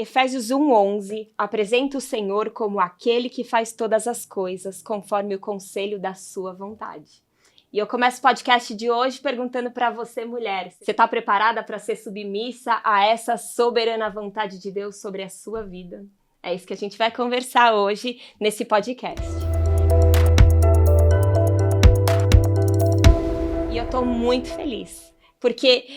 Efésios 1:11 apresenta o Senhor como aquele que faz todas as coisas conforme o conselho da sua vontade. E eu começo o podcast de hoje perguntando para você, mulher, você está preparada para ser submissa a essa soberana vontade de Deus sobre a sua vida? É isso que a gente vai conversar hoje nesse podcast. E eu tô muito feliz, porque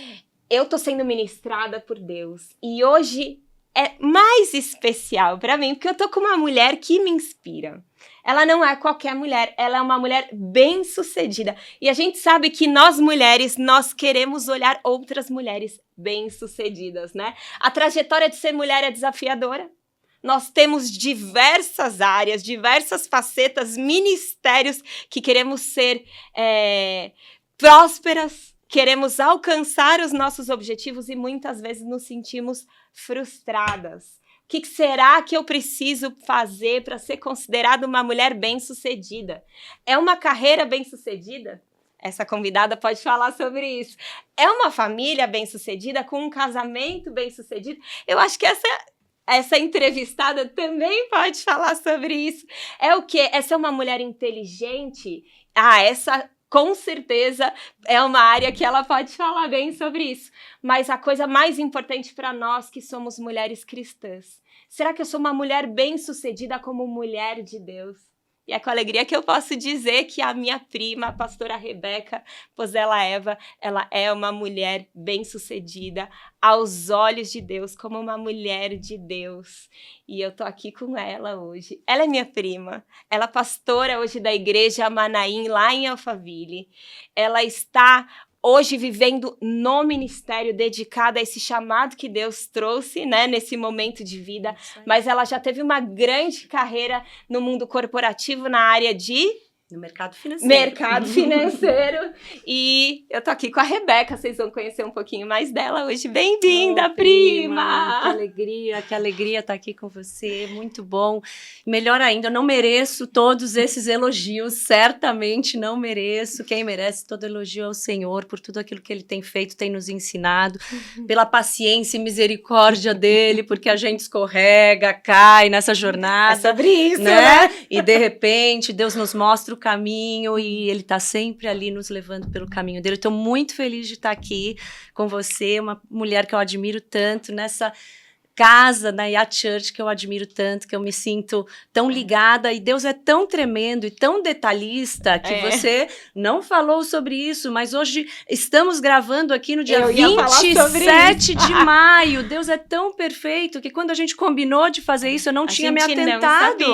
eu tô sendo ministrada por Deus. E hoje é mais especial para mim, porque eu tô com uma mulher que me inspira. Ela não é qualquer mulher, ela é uma mulher bem-sucedida. E a gente sabe que nós mulheres, nós queremos olhar outras mulheres bem-sucedidas, né? A trajetória de ser mulher é desafiadora. Nós temos diversas áreas, diversas facetas, ministérios que queremos ser prósperas, queremos alcançar os nossos objetivos e muitas vezes nos sentimos frustradas. O que será que eu preciso fazer para ser considerada uma mulher bem-sucedida? É uma carreira bem-sucedida? Essa convidada pode falar sobre isso. É uma família bem-sucedida, com um casamento bem-sucedido? Eu acho que essa entrevistada também pode falar sobre isso. É o quê? Essa é uma mulher inteligente? Essa com certeza é uma área que ela pode falar bem sobre isso. Mas a coisa mais importante para nós que somos mulheres cristãs, será que eu sou uma mulher bem-sucedida como mulher de Deus? E é com alegria que eu posso dizer que a minha prima, a pastora Rebeca Pozella Eva, ela é uma mulher bem-sucedida aos olhos de Deus, como uma mulher de Deus. E eu tô aqui com ela hoje. Ela é minha prima. Ela é pastora hoje da igreja Manaim, lá em Alphaville. Ela está hoje vivendo no ministério, dedicada a esse chamado que Deus trouxe, né, nesse momento de vida. Mas ela já teve uma grande carreira no mundo corporativo, na área no mercado financeiro. Mercado financeiro. E eu tô aqui com a Rebeca, vocês vão conhecer um pouquinho mais dela hoje. Bem-vinda, prima! Que alegria estar aqui com você, muito bom. Melhor ainda, eu não mereço todos esses elogios, certamente não mereço. Quem merece todo elogio é o Senhor, por tudo aquilo que Ele tem feito, tem nos ensinado, pela paciência e misericórdia dEle, porque a gente escorrega, cai nessa jornada. É sobre isso, né? E de repente, Deus nos mostra o caminho e Ele está sempre ali nos levando pelo caminho dele. Eu estou muito feliz de estar aqui com você, uma mulher que eu admiro tanto, nessa casa na Yacht Church que eu admiro tanto, que eu me sinto tão ligada, e Deus é tão tremendo e tão detalhista que você não falou sobre isso, mas hoje estamos gravando aqui no dia 27 de maio. Deus é tão perfeito que quando a gente combinou de fazer isso, eu não tinha me atentado.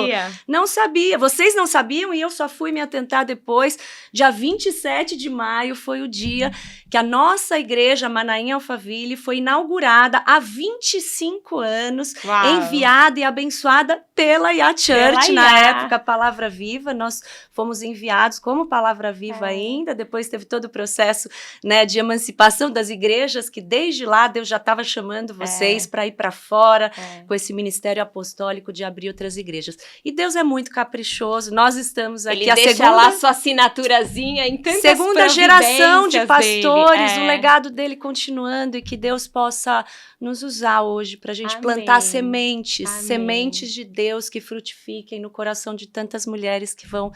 Não sabia. Vocês não sabiam e eu só fui me atentar depois. Dia 27 de maio foi o dia que a nossa igreja Manaim Alphaville foi inaugurada há 25 anos, enviada e abençoada pela Yacht Church, na época Palavra Viva. Nós fomos enviados como Palavra Viva ainda, depois teve todo o processo, né, de emancipação das igrejas, que desde lá Deus já estava chamando vocês para ir para fora, com esse ministério apostólico de abrir outras igrejas. E Deus é muito caprichoso, nós estamos aqui, Ele deixa lá sua assinaturazinha em tantas segunda geração de pastores, o legado dele continuando, e que Deus possa nos usar hoje para a gente plantar sementes de Deus que frutifiquem no coração de tantas mulheres que vão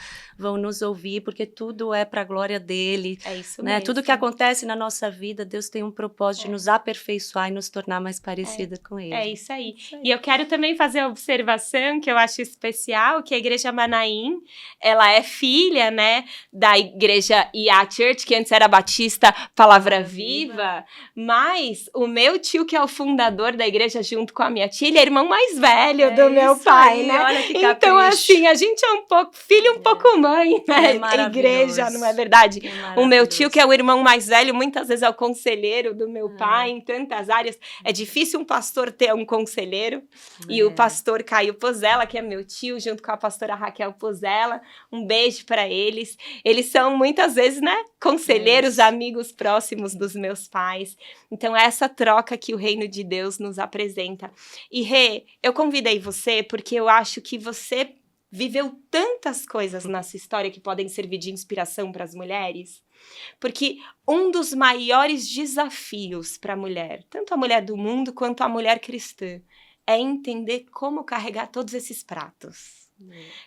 nos ouvir, porque tudo é para a glória dele. É isso né? mesmo. Tudo que acontece na nossa vida, Deus tem um propósito de nos aperfeiçoar e nos tornar mais parecida com ele. É isso aí. E eu quero também fazer a observação que eu acho especial, que a igreja Manaim, ela é filha, né, da igreja Yacht Church, que antes era Batista Palavra Viva, mas o meu tio, que é o fundador da igreja junto com a minha tia, ele é irmão mais velho do meu pai, aí, né? Olha que então, assim, a gente é um pouco filho, um pouco mãe, né? Igreja, não é verdade? O meu tio, que é o irmão mais velho, muitas vezes é o conselheiro do meu pai em tantas áreas. É difícil um pastor ter um conselheiro. E o pastor Caio Pozella, que é meu tio, junto com a pastora Raquel Pozella, um beijo para eles. Eles são muitas vezes, né, conselheiros, amigos próximos dos meus pais. Então, é essa troca que o reino de Deus nos apresenta. E Rê, eu convidei você porque eu acho que você viveu tantas coisas nessa história que podem servir de inspiração para as mulheres, porque um dos maiores desafios para a mulher, tanto a mulher do mundo quanto a mulher cristã, é entender como carregar todos esses pratos.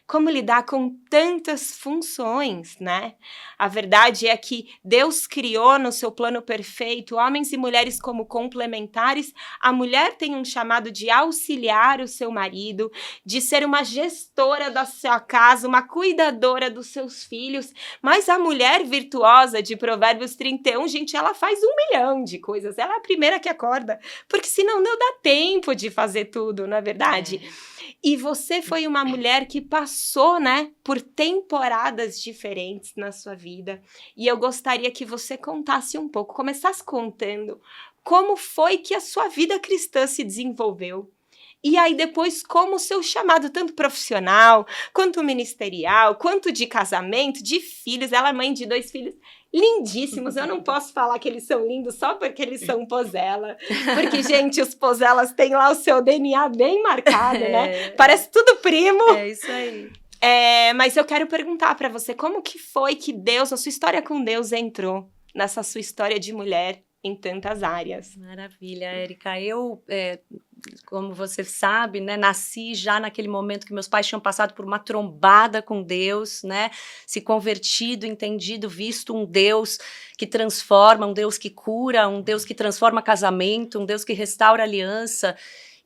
Como lidar com tantas funções, né? A verdade é que Deus criou no seu plano perfeito homens e mulheres como complementares. A mulher tem um chamado de auxiliar o seu marido, de ser uma gestora da sua casa, uma cuidadora dos seus filhos. Mas a mulher virtuosa de Provérbios 31, gente, ela faz 1.000.000 de coisas. Ela é a primeira que acorda, porque senão não dá tempo de fazer tudo, não é verdade? E você foi uma mulher que passou, né, por temporadas diferentes na sua vida. E eu gostaria que você contasse um pouco, começasse contando como foi que a sua vida cristã se desenvolveu. E aí depois como o seu chamado, tanto profissional, quanto ministerial, quanto de casamento, de filhos. Ela é mãe de 2 filhos lindíssimos. Eu não posso falar que eles são lindos só porque eles são Pozella. Porque, gente, os Pozellas têm lá o seu DNA bem marcado, né? Parece tudo primo. É isso aí. Mas eu quero perguntar para você, como que foi que Deus, a sua história com Deus entrou nessa sua história de mulher em tantas áreas? Maravilha, Érica. Eu, como você sabe, né, nasci já naquele momento que meus pais tinham passado por uma trombada com Deus, né, se convertido, entendido, visto um Deus que transforma, um Deus que cura, um Deus que transforma casamento, um Deus que restaura aliança.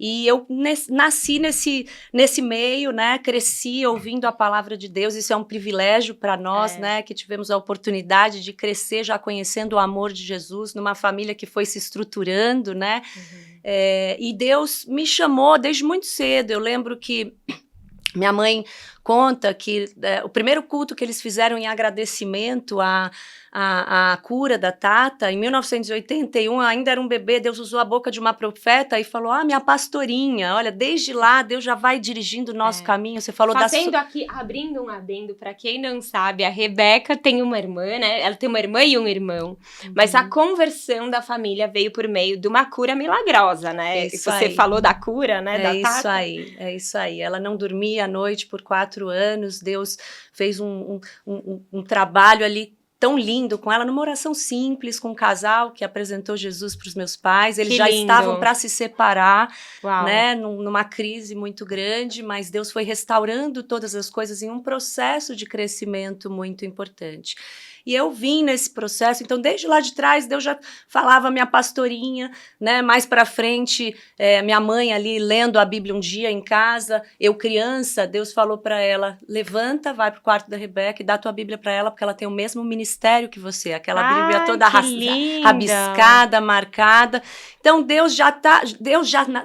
E eu nasci nesse meio, né? Cresci ouvindo a palavra de Deus. Isso é um privilégio para nós, né? Que tivemos a oportunidade de crescer já conhecendo o amor de Jesus numa família que foi se estruturando, né? E Deus me chamou desde muito cedo. Eu lembro que minha mãe conta que o primeiro culto que eles fizeram em agradecimento à cura da Tata, em 1981, ainda era um bebê, Deus usou a boca de uma profeta e falou, minha pastorinha, olha, desde lá Deus já vai dirigindo o nosso caminho. Você falou abrindo um adendo, para quem não sabe, a Rebeca tem uma irmã, né? Ela tem uma irmã e um irmão, mas a conversão da família veio por meio de uma cura milagrosa, né? Você falou da cura, né? Da Tata. É isso aí. Ela não dormia à noite por 4 anos, Deus fez um trabalho ali tão lindo com ela, numa oração simples, com um casal que apresentou Jesus para os meus pais. Eles já estavam para se separar, né, numa crise muito grande, mas Deus foi restaurando todas as coisas em um processo de crescimento muito importante. E eu vim nesse processo, então desde lá de trás Deus já falava minha pastorinha, né, mais pra frente, minha mãe ali lendo a Bíblia um dia em casa, eu criança, Deus falou pra ela, levanta, vai pro quarto da Rebeca e dá tua Bíblia pra ela, porque ela tem o mesmo ministério que você, aquela Bíblia toda rabiscada, marcada. Então Deus já,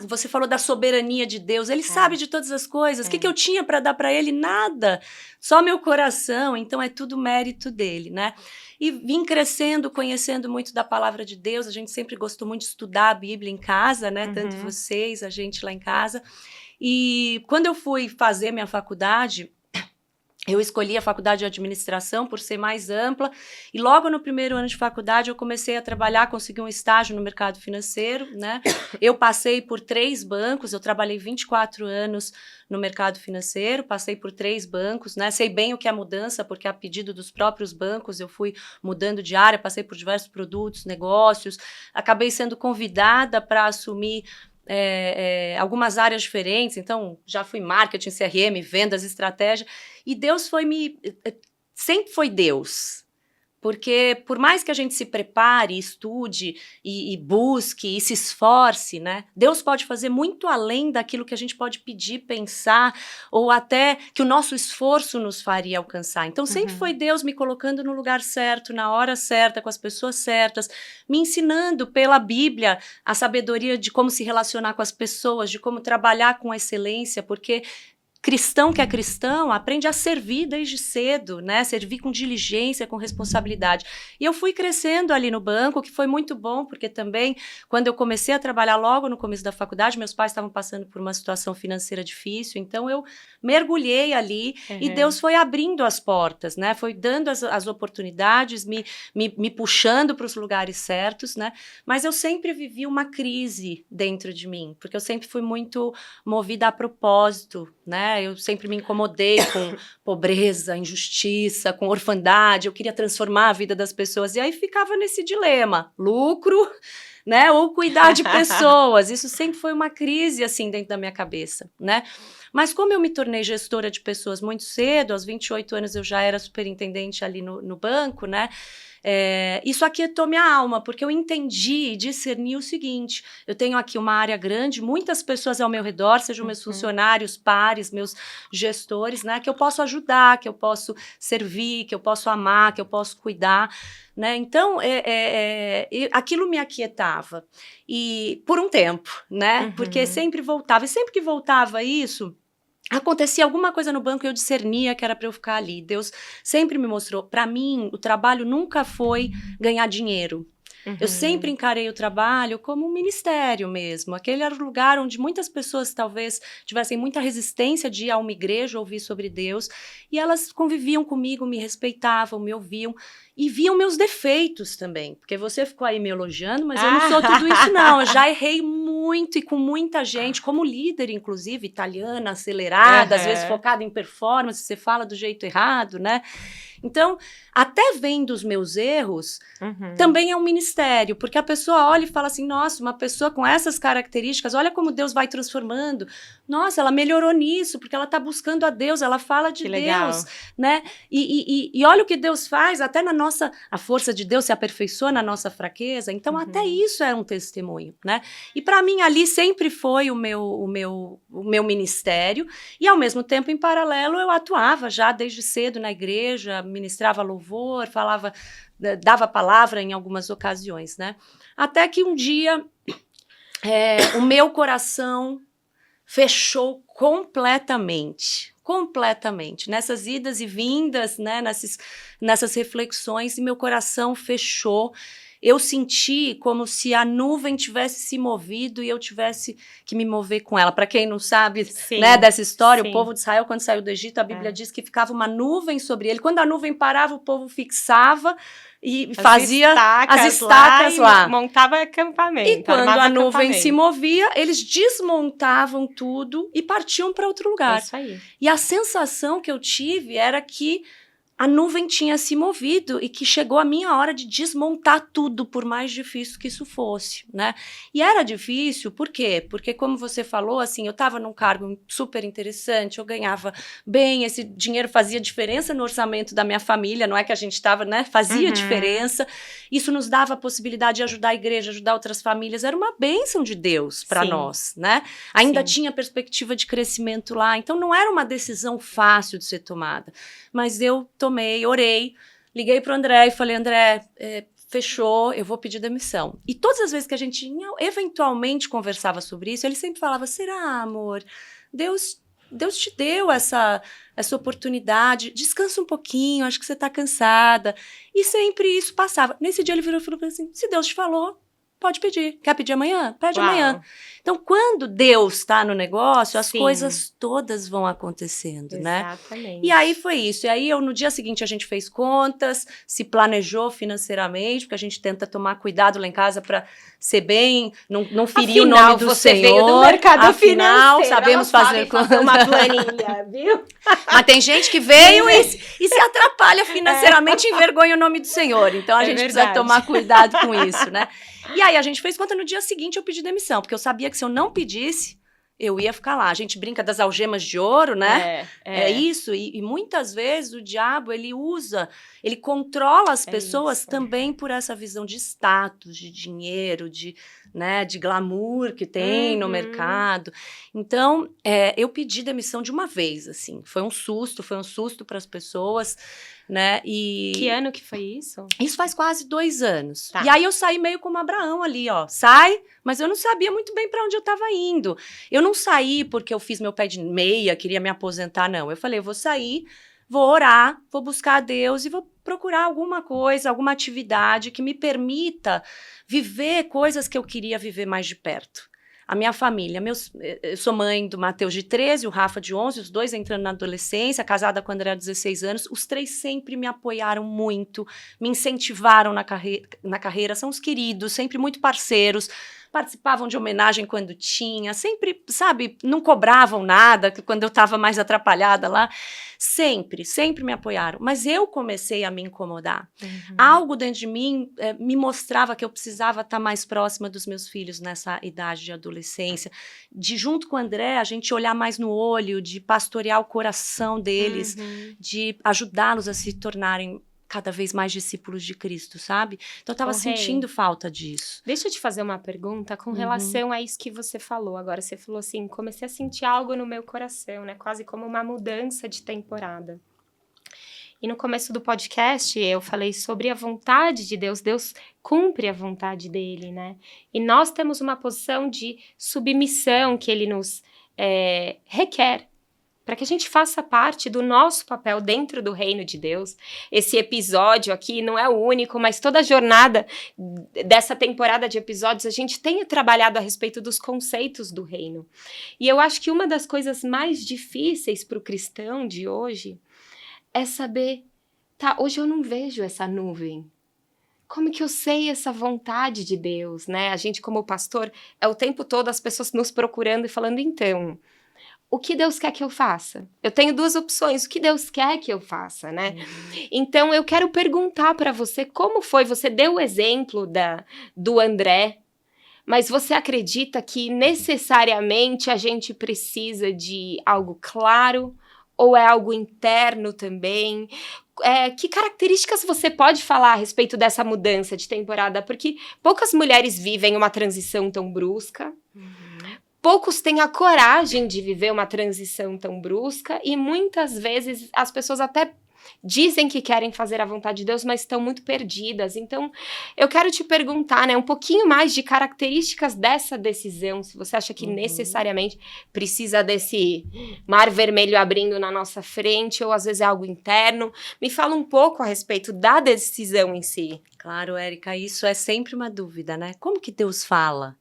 você falou da soberania de Deus, Ele sabe de todas as coisas, o que eu tinha pra dar pra Ele? Nada. Só meu coração, então é tudo mérito dele, né? E vim crescendo, conhecendo muito da palavra de Deus, a gente sempre gostou muito de estudar a Bíblia em casa, né? Tanto vocês, a gente lá em casa. E quando eu fui fazer minha faculdade, eu escolhi a faculdade de administração por ser mais ampla e logo no primeiro ano de faculdade eu comecei a trabalhar, consegui um estágio no mercado financeiro, né? Eu passei por 3 bancos, eu trabalhei 24 anos no mercado financeiro, passei por 3 bancos, né? Sei bem o que é mudança, porque a pedido dos próprios bancos eu fui mudando de área, passei por diversos produtos, negócios, acabei sendo convidada para assumir algumas áreas diferentes, então já fui marketing, CRM, vendas, estratégia, e Deus sempre foi Deus, porque por mais que a gente se prepare, estude e busque e se esforce, né, Deus pode fazer muito além daquilo que a gente pode pedir, pensar, ou até que o nosso esforço nos faria alcançar. Então sempre foi Deus me colocando no lugar certo, na hora certa, com as pessoas certas, me ensinando pela Bíblia a sabedoria de como se relacionar com as pessoas, de como trabalhar com excelência, porque cristão que é cristão aprende a servir desde cedo, né? Servir com diligência, com responsabilidade. E eu fui crescendo ali no banco, que foi muito bom, porque também, quando eu comecei a trabalhar logo no começo da faculdade, meus pais estavam passando por uma situação financeira difícil, então eu mergulhei ali e Deus foi abrindo as portas, né? Foi dando as oportunidades, me puxando para os lugares certos, né? Mas eu sempre vivi uma crise dentro de mim, porque eu sempre fui muito movida a propósito, né? Eu sempre me incomodei com pobreza, injustiça, com orfandade, eu queria transformar a vida das pessoas, e aí ficava nesse dilema, lucro, né? Ou cuidar de pessoas. Isso sempre foi uma crise, assim, dentro da minha cabeça, né? Mas como eu me tornei gestora de pessoas muito cedo, aos 28 anos eu já era superintendente ali no banco, né? Isso aquietou minha alma, porque eu entendi e discerni o seguinte: eu tenho aqui uma área grande, muitas pessoas ao meu redor, sejam meus funcionários, pares, meus gestores, né, que eu posso ajudar, que eu posso servir, que eu posso amar, que eu posso cuidar, né? Então, aquilo me aquietava, e por um tempo, né? Porque sempre voltava, e sempre que voltava isso, acontecia alguma coisa no banco e eu discernia que era para eu ficar ali. Deus sempre me mostrou. Para mim, o trabalho nunca foi ganhar dinheiro. Eu sempre encarei o trabalho como um ministério mesmo. Aquele era o lugar onde muitas pessoas talvez tivessem muita resistência de ir a uma igreja ouvir sobre Deus. E elas conviviam comigo, me respeitavam, me ouviam e viam meus defeitos também. Porque você ficou aí me elogiando, mas eu não sou tudo isso não. Eu já errei muito e com muita gente, como líder, inclusive, italiana, acelerada, às vezes focada em performance, você fala do jeito errado, né? Então, até vendo os meus erros, também é um ministério, porque a pessoa olha e fala assim, nossa, uma pessoa com essas características, olha como Deus vai transformando. Nossa, ela melhorou nisso, porque ela está buscando a Deus, ela fala de Deus, né? E olha o que Deus faz, até a força de Deus se aperfeiçoa na nossa fraqueza, então até isso é um testemunho, né? E para mim ali sempre foi o meu ministério, e ao mesmo tempo, em paralelo, eu atuava já desde cedo na igreja, ministrava louvor, dava palavra em algumas ocasiões, né? Até que um dia o meu coração fechou completamente, nessas idas e vindas, né? Nessas reflexões, e meu coração fechou. Eu senti como se a nuvem tivesse se movido e eu tivesse que me mover com ela. Para quem não sabe, né, dessa história, o povo de Israel, quando saiu do Egito, a Bíblia diz que ficava uma nuvem sobre ele. Quando a nuvem parava, o povo fixava e fazia as estacas lá. Montava acampamento. E quando a nuvem se movia, eles desmontavam tudo e partiam para outro lugar. Isso aí. E a sensação que eu tive era que a nuvem tinha se movido e que chegou a minha hora de desmontar tudo, por mais difícil que isso fosse, né? E era difícil, por quê? Porque, como você falou, assim, eu estava num cargo super interessante, eu ganhava bem, esse dinheiro fazia diferença no orçamento da minha família, não é que a gente estava, né? Fazia diferença. Isso nos dava a possibilidade de ajudar a igreja, ajudar outras famílias. Era uma bênção de Deus para nós, né? Ainda tinha perspectiva de crescimento lá, então não era uma decisão fácil de ser tomada. Mas eu tomei, orei, liguei pro André e falei, André, fechou, eu vou pedir demissão. E todas as vezes que a gente eventualmente conversava sobre isso, ele sempre falava, será, amor? Deus te deu essa oportunidade, descansa um pouquinho, acho que você tá cansada. E sempre isso passava. Nesse dia ele virou e falou assim, se Deus te falou, pode pedir. Quer pedir amanhã? Pede amanhã. Então, quando Deus está no negócio, as coisas todas vão acontecendo, né? Exatamente. E aí foi isso. E aí, no dia seguinte, a gente fez contas, se planejou financeiramente, porque a gente tenta tomar cuidado lá em casa para ser bem, não ferir o nome do Senhor. Veio do mercado financeiro, sabemos fazer uma planilha, viu? Mas tem gente que veio e se atrapalha financeiramente e envergonha o nome do Senhor. Então, a gente precisa tomar cuidado com isso, né? E aí, a gente fez conta, no dia seguinte eu pedi demissão, porque eu sabia que se eu não pedisse, eu ia ficar lá. A gente brinca das algemas de ouro, né? É isso. E muitas vezes o diabo, ele controla as pessoas também por essa visão de status, de dinheiro, de glamour que tem no mercado. Então, eu pedi demissão de uma vez, assim. Foi um susto para as pessoas, né? E que ano que foi isso? Isso faz quase 2 anos. Tá. E aí eu saí meio como Abraão ali, ó. Sai, mas eu não sabia muito bem para onde eu estava indo. Eu não saí porque eu fiz meu pé de meia, queria me aposentar, não. Eu falei, eu vou sair, vou orar, vou buscar a Deus e vou procurar alguma coisa, alguma atividade que me permita viver coisas que eu queria viver mais de perto. A minha família, eu sou mãe do Mateus de 13, o Rafa de 11, os dois entrando na adolescência, casada quando era 16 anos, os 3 sempre me apoiaram muito, me incentivaram na carreira, são os queridos, sempre muito parceiros, participavam de homenagem quando tinha, sempre, sabe, não cobravam nada, quando eu estava mais atrapalhada lá, sempre me apoiaram, mas eu comecei a me incomodar. Algo dentro de mim me mostrava que eu precisava estar mais próxima dos meus filhos nessa idade de adolescência, de junto com o André, a gente olhar mais no olho, de pastorear o coração deles, de ajudá-los a se tornarem cada vez mais discípulos de Cristo, sabe? Então eu tava sentindo falta disso. Deixa eu te fazer uma pergunta com relação a isso que você falou. Agora você falou assim, comecei a sentir algo no meu coração, né? Quase como uma mudança de temporada. E no começo do podcast eu falei sobre a vontade de Deus. Deus cumpre a vontade dele, né? E nós temos uma posição de submissão que ele nos requer, para que a gente faça parte do nosso papel dentro do reino de Deus. Esse episódio aqui não é o único, mas toda a jornada dessa temporada de episódios, a gente tem trabalhado a respeito dos conceitos do reino. E eu acho que uma das coisas mais difíceis para o cristão de hoje é saber, tá, hoje eu não vejo essa nuvem. Como que eu sei essa vontade de Deus, né? A gente, como pastor, é o tempo todo as pessoas nos procurando e falando, então, o que Deus quer que eu faça? Eu tenho duas opções, o que Deus quer que eu faça, né? Então, eu quero perguntar para você, como foi? Você deu o exemplo do André, mas você acredita que necessariamente a gente precisa de algo claro ou é algo interno também? Que características você pode falar a respeito dessa mudança de temporada? Porque poucas mulheres vivem uma transição tão brusca. Poucos têm a coragem de viver uma transição tão brusca e muitas vezes as pessoas até dizem que querem fazer a vontade de Deus, mas estão muito perdidas. Então, eu quero te perguntar, né, um pouquinho mais de características dessa decisão, se você acha que necessariamente precisa desse mar vermelho abrindo na nossa frente, ou às vezes é algo interno. Me fala um pouco a respeito da decisão em si. Claro, Érica, isso é sempre uma dúvida, né? Como que Deus fala?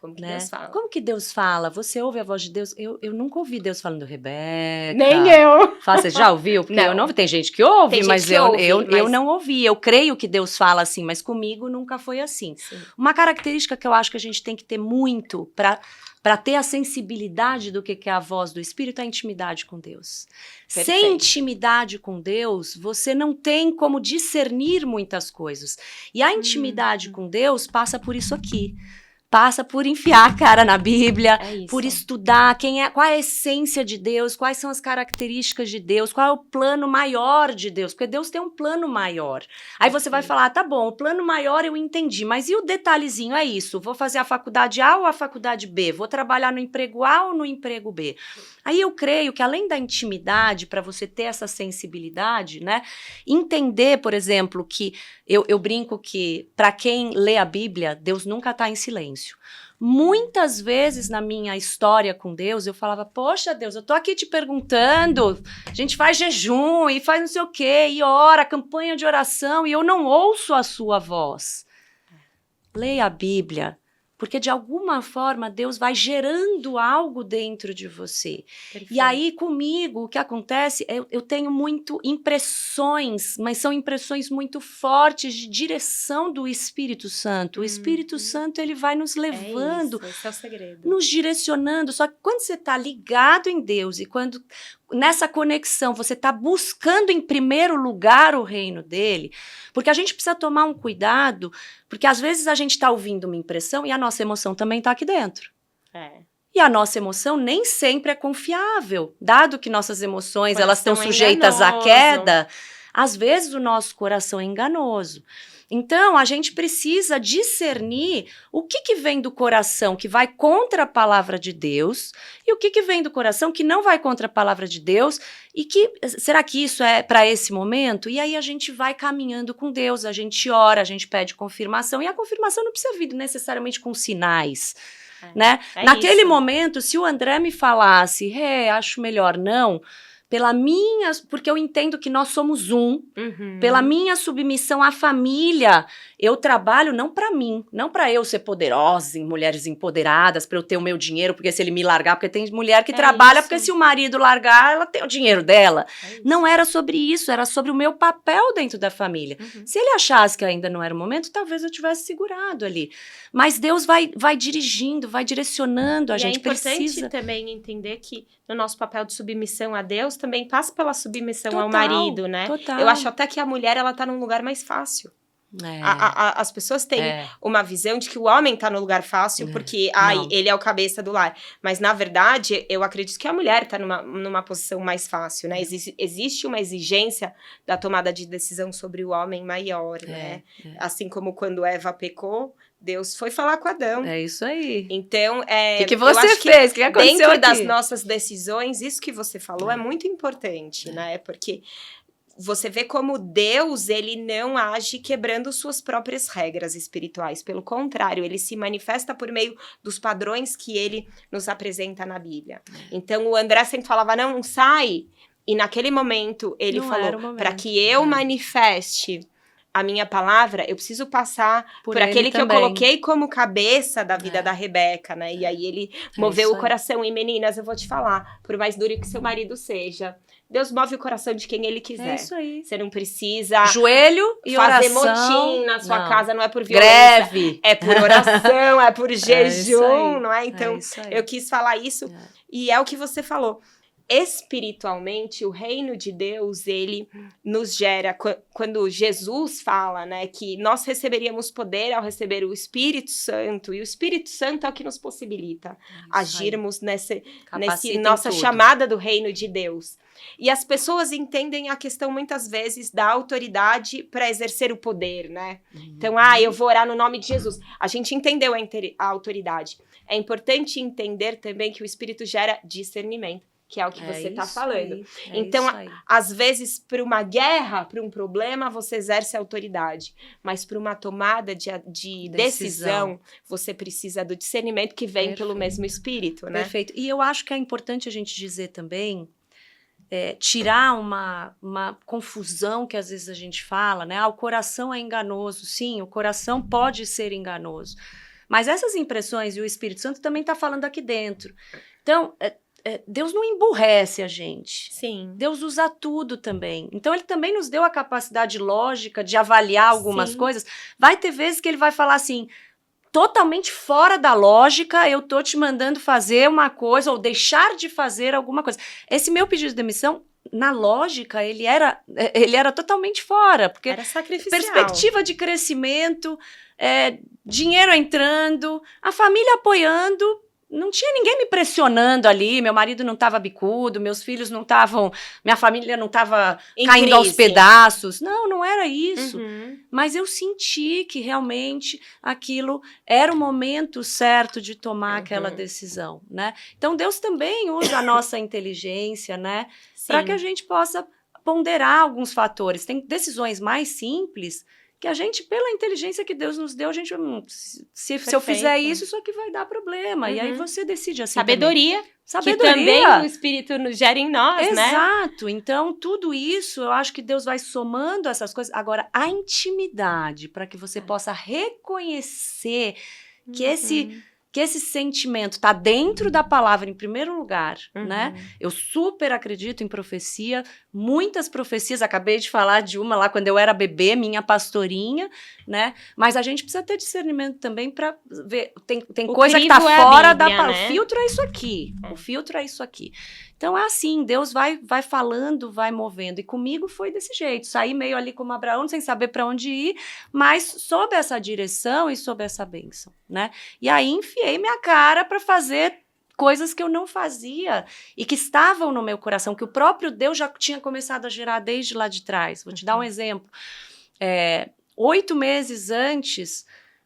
Como que Deus fala? Como que Deus fala? Você ouve a voz de Deus? Eu nunca ouvi Deus falando, Rebeca. Nem eu. Você já ouviu? Porque não. Eu não. Tem gente que ouve, mas eu não ouvi. Eu creio que Deus fala assim, mas comigo nunca foi assim. Sim. Uma característica que eu acho que a gente tem que ter muito para ter a sensibilidade do que é a voz do Espírito é a intimidade com Deus. Perfeito. Sem intimidade com Deus, você não tem como discernir muitas coisas. E a intimidade com Deus passa por isso aqui. Passa por enfiar a cara na Bíblia, por estudar qual é a essência de Deus, quais são as características de Deus, qual é o plano maior de Deus, porque Deus tem um plano maior. Aí você vai falar, tá bom, o plano maior eu entendi, mas e o detalhezinho é isso? Vou fazer a faculdade A ou a faculdade B? Vou trabalhar no emprego A ou no emprego B? Aí eu creio que além da intimidade, para você ter essa sensibilidade, né, entender, por exemplo, que eu brinco que para quem lê a Bíblia, Deus nunca está em silêncio. Muitas vezes na minha história com Deus, eu falava, poxa Deus, eu tô aqui te perguntando, a gente faz jejum e faz não sei o quê, e ora, campanha de oração, e eu não ouço a sua voz. Leia a Bíblia, porque de alguma forma Deus vai gerando algo dentro de você. Perfeito. E aí comigo o que acontece, eu tenho muito impressões, mas são impressões muito fortes de direção do Espírito Santo. O Espírito Santo, ele vai nos levando, esse é o segredo. Nos direcionando. Só que quando você está ligado em Deus e quando nessa conexão você está buscando em primeiro lugar o reino dele, porque a gente precisa tomar um cuidado, porque às vezes a gente está ouvindo uma impressão e a nossa emoção também está aqui dentro. E a nossa emoção nem sempre é confiável, dado que nossas emoções elas estão sujeitas à queda, às vezes o nosso coração é enganoso. Então, a gente precisa discernir o que vem do coração que vai contra a palavra de Deus e o que vem do coração que não vai contra a palavra de Deus e que, será que isso é para esse momento? E aí a gente vai caminhando com Deus, a gente ora, a gente pede confirmação e a confirmação não precisa vir necessariamente com sinais, né? Naquele momento, se o André me falasse, acho melhor não, porque eu entendo que nós somos pela minha submissão à família, eu trabalho não para mim, não para eu ser poderosa, em mulheres empoderadas, para eu ter o meu dinheiro, porque se ele me largar, porque tem mulher que trabalha, porque se o marido largar, ela tem o dinheiro dela. Não era sobre isso, era sobre o meu papel dentro da família. Se ele achasse que ainda não era o momento, talvez eu tivesse segurado ali. Mas Deus vai dirigindo, vai direcionando, a gente precisa... É importante também entender que no nosso papel de submissão a Deus, também passa pela submissão ao marido, né? Total. Eu acho até que a mulher, ela tá num lugar mais fácil. As pessoas têm uma visão de que o homem tá no lugar fácil porque ele é o cabeça do lar. Mas, na verdade, eu acredito que a mulher tá numa posição mais fácil, né? Existe uma exigência da tomada de decisão sobre o homem maior, né? Assim como quando Eva pecou, Deus foi falar com Adão. É isso aí. Então, o que você fez? O que aconteceu dentro aqui? das nossas decisões, isso que você falou é muito importante, né? Porque... você vê como Deus, ele não age quebrando suas próprias regras espirituais. Pelo contrário, ele se manifesta por meio dos padrões que ele nos apresenta na Bíblia. Então, o André sempre falava, não, sai. E naquele momento, ele falou, para que eu manifeste a minha palavra, eu preciso passar por aquele que eu coloquei como cabeça da vida da Rebeca, né? E aí ele moveu o coração. E meninas, eu vou te falar, por mais duro que seu marido seja, Deus move o coração de quem ele quiser. É isso aí. Você não precisa... joelho e fazer oração. motim na sua casa, não é por violência. Greve. É por oração, é por jejum, não é? Então, eu quis falar isso. E é o que você falou. Espiritualmente, o reino de Deus, ele nos gera... Quando Jesus fala, né, que nós receberíamos poder ao receber o Espírito Santo, e o Espírito Santo é o que nos possibilita agirmos nesse nossa chamada do reino de Deus. E as pessoas entendem a questão, muitas vezes, da autoridade para exercer o poder, né? Então, eu vou orar no nome de Jesus. A gente entendeu a autoridade. É importante entender também que o Espírito gera discernimento, que é o que você está falando. Então, às vezes, para uma guerra, para um problema, você exerce autoridade. Mas para uma tomada de decisão, você precisa do discernimento que vem pelo mesmo Espírito, né? Perfeito. E eu acho que é importante a gente dizer também, tirar uma confusão que às vezes a gente fala, né? O coração é enganoso. Sim, o coração pode ser enganoso. Mas essas impressões e o Espírito Santo também está falando aqui dentro. Então... Deus não emburrece a gente. Sim. Deus usa tudo também. Então, ele também nos deu a capacidade lógica de avaliar algumas coisas. Vai ter vezes que ele vai falar assim, totalmente fora da lógica, eu tô te mandando fazer uma coisa ou deixar de fazer alguma coisa. Esse meu pedido de demissão, na lógica, ele era totalmente fora. Porque era sacrificial. Perspectiva de crescimento, dinheiro entrando, a família apoiando... Não tinha ninguém me pressionando ali, meu marido não estava bicudo, meus filhos não estavam, minha família não estava caindo aos pedaços. Não era isso. Mas eu senti que realmente aquilo era o momento certo de tomar aquela decisão, né? Então Deus também usa a nossa inteligência, né? Para que a gente possa ponderar alguns fatores. Tem decisões mais simples que a gente, pela inteligência que Deus nos deu, a gente, se eu fizer isso aqui vai dar problema. E aí você decide assim. Sabedoria. Que também o Espírito nos gera em nós, né? Exato. Então, tudo isso, eu acho que Deus vai somando essas coisas. Agora, a intimidade, para que você possa reconhecer que esse sentimento está dentro da palavra em primeiro lugar, né? Eu super acredito em profecia, muitas profecias, acabei de falar de uma lá quando eu era bebê, minha pastorinha, né? Mas a gente precisa ter discernimento também para ver, tem coisa que tá fora da palavra, né? O filtro é isso aqui, o filtro é isso aqui. Então é assim, Deus vai falando, vai movendo. E comigo foi desse jeito, saí meio ali como Abraão, sem saber para onde ir, mas sob essa direção e sob essa bênção, né? E aí enfiei minha cara para fazer coisas que eu não fazia e que estavam no meu coração, que o próprio Deus já tinha começado a gerar desde lá de trás. Vou te dar um exemplo. 8 meses antes...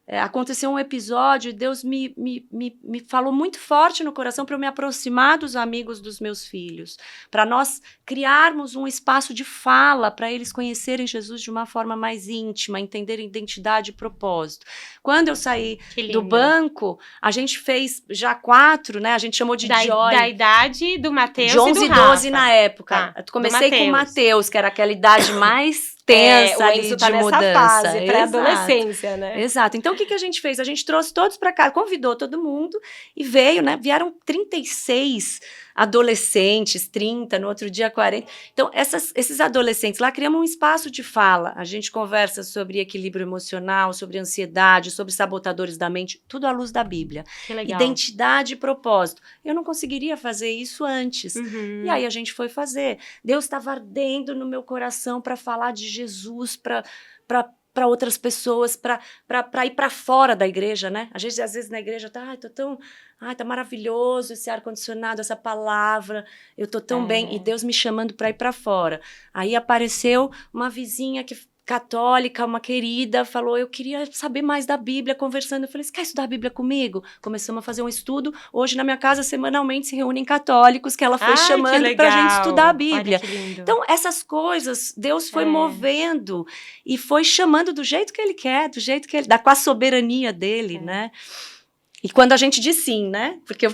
aconteceu um episódio e Deus me falou muito forte no coração para eu me aproximar dos amigos dos meus filhos, para nós criarmos um espaço de fala, para eles conhecerem Jesus de uma forma mais íntima, entenderem identidade e propósito. Quando eu saí do banco, a gente fez já 4, né? A gente chamou de Joy. Da idade do Mateus de 11 e do e 12 Rafa. na época. Comecei com o Mateus, que era aquela idade mais intensa o ali Enzo tá de nessa mudança. fase, Exato. pré-adolescência, né? Exato. Então, o que a gente fez? A gente trouxe todos para cá, convidou todo mundo e veio, né? Vieram 36 adolescentes, 30, no outro dia 40. Então, esses adolescentes lá criamos um espaço de fala. A gente conversa sobre equilíbrio emocional, sobre ansiedade, sobre sabotadores da mente, tudo à luz da Bíblia. Que legal. Identidade e propósito. Eu não conseguiria fazer isso antes. Uhum. E aí a gente foi fazer. Deus estava ardendo no meu coração para falar de Jesus, para outras pessoas, para ir para fora da igreja, né? Às vezes na igreja tá maravilhoso esse ar-condicionado, essa palavra, eu tô tão bem, e Deus me chamando para ir para fora. Aí apareceu uma vizinha católica, uma querida, falou, eu queria saber mais da Bíblia, conversando, eu falei, você quer estudar a Bíblia comigo? Começamos a fazer um estudo, hoje na minha casa, semanalmente, se reúnem católicos, que ela foi chamando pra gente estudar a Bíblia. Olha que lindo. Então, essas coisas, Deus foi movendo e foi chamando do jeito que Ele quer, do jeito que Ele dá, com a soberania dele, né? E quando a gente diz sim, né? Porque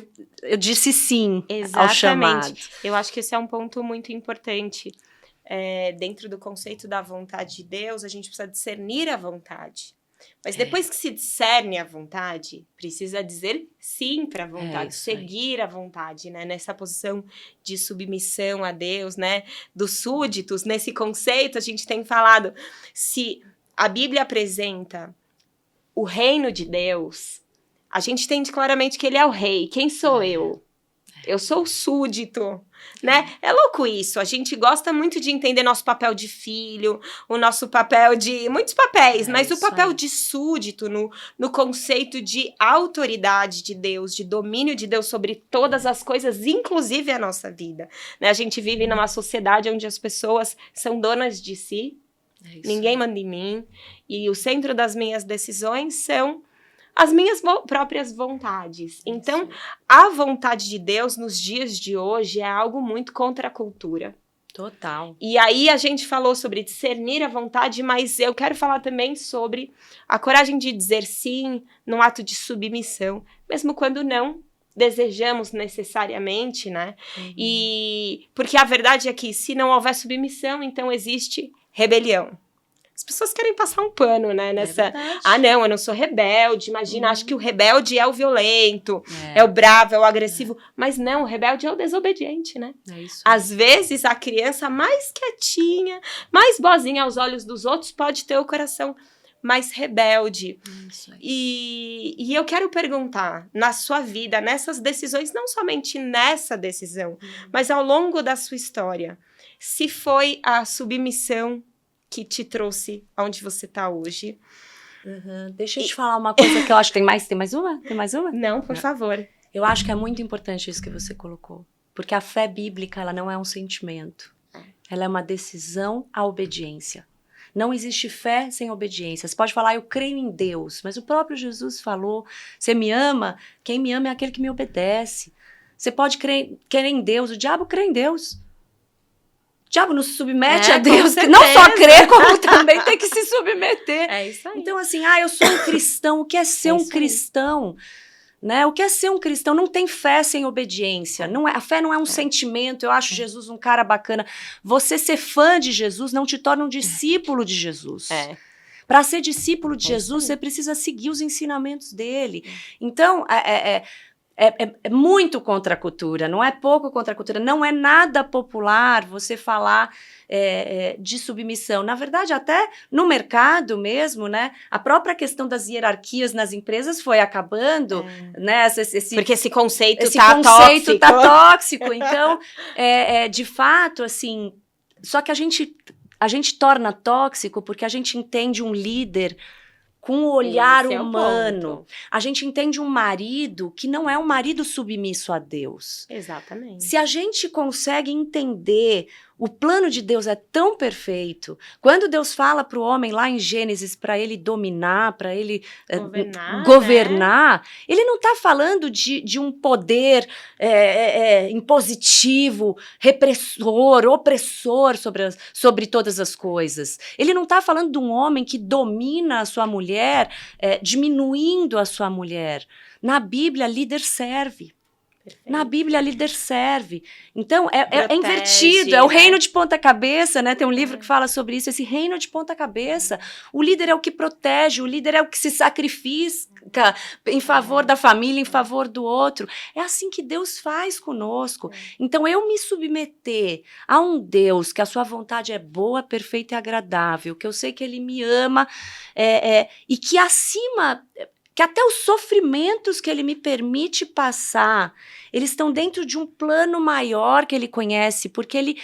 eu disse sim ao chamado. Eu acho que esse é um ponto muito importante. Dentro do conceito da vontade de Deus, a gente precisa discernir a vontade. Mas depois que se discerne a vontade, precisa dizer sim para a vontade, seguir a vontade, né? Nessa posição de submissão a Deus, né? Dos súditos, nesse conceito, a gente tem falado, se a Bíblia apresenta o reino de Deus, a gente entende claramente que ele é o rei. Quem sou eu? Eu sou o súdito, né? É louco isso. A gente gosta muito de entender nosso papel de filho, o nosso papel de... muitos papéis, mas o papel de súdito no conceito de autoridade de Deus, de domínio de Deus sobre todas as coisas, inclusive a nossa vida. Né? A gente vive numa sociedade onde as pessoas são donas de si, ninguém manda em mim, e o centro das minhas decisões são as minhas próprias vontades. Então, a vontade de Deus nos dias de hoje é algo muito contra a cultura. Total. E aí a gente falou sobre discernir a vontade, mas eu quero falar também sobre a coragem de dizer sim num ato de submissão, mesmo quando não desejamos necessariamente, né? E porque a verdade é que se não houver submissão, então existe rebelião. As pessoas querem passar um pano, né? Nessa. Não, eu não sou rebelde. Imagina, acho que o rebelde é o violento, é o bravo, é o agressivo. Mas não, o rebelde é o desobediente, né? É isso. Às vezes, a criança mais quietinha, mais boazinha aos olhos dos outros, pode ter o coração mais rebelde. Isso aí. E eu quero perguntar, na sua vida, nessas decisões, não somente nessa decisão, mas ao longo da sua história, se foi a submissão que te trouxe aonde você está hoje. Deixa eu te falar uma coisa que eu acho que tem mais uma? Tem mais uma? Não, por favor. Eu acho que é muito importante isso que você colocou. Porque a fé bíblica, ela não é um sentimento. Ela é uma decisão à obediência. Não existe fé sem obediência. Você pode falar, eu creio em Deus. Mas o próprio Jesus falou, você me ama? Quem me ama é aquele que me obedece. Você pode crer em Deus. O diabo crê em Deus. O diabo não se submete a Deus, não só crê, como também tem que se submeter. É isso aí. Então, assim, eu sou um cristão. O que é ser um cristão? Né? O que é ser um cristão? Não tem fé sem obediência. A fé não é um sentimento. Eu acho Jesus um cara bacana. Você ser fã de Jesus não te torna um discípulo de Jesus. Para ser discípulo de Jesus, você precisa seguir os ensinamentos dele. Então, é muito contra a cultura, não é pouco contra a cultura, não é nada popular você falar de submissão. Na verdade, até no mercado mesmo, né, a própria questão das hierarquias nas empresas foi acabando, né, porque esse conceito tá tóxico. Então, de fato, assim, só que a gente torna tóxico porque a gente entende um líder com o olhar humano. A gente entende um marido que não é um marido submisso a Deus. Exatamente. Se a gente consegue entender, o plano de Deus é tão perfeito. Quando Deus fala para o homem lá em Gênesis, para ele dominar, para ele governar, né? Ele não está falando de um poder impositivo, repressor, opressor sobre todas as coisas. Ele não está falando de um homem que domina a sua mulher, diminuindo a sua mulher. Na Bíblia, líder serve. Na Bíblia, líder serve. Então, é Protege, invertido. É o né? reino de ponta cabeça, né? Tem um livro que fala sobre isso. Esse reino de ponta cabeça. O líder é o que protege, o líder é o que se sacrifica em favor da família, em favor do outro. É assim que Deus faz conosco. Então, eu me submeter a um Deus que a sua vontade é boa, perfeita e agradável, que eu sei que Ele me ama, e que acima... que até os sofrimentos que Ele me permite passar, eles estão dentro de um plano maior que Ele conhece, porque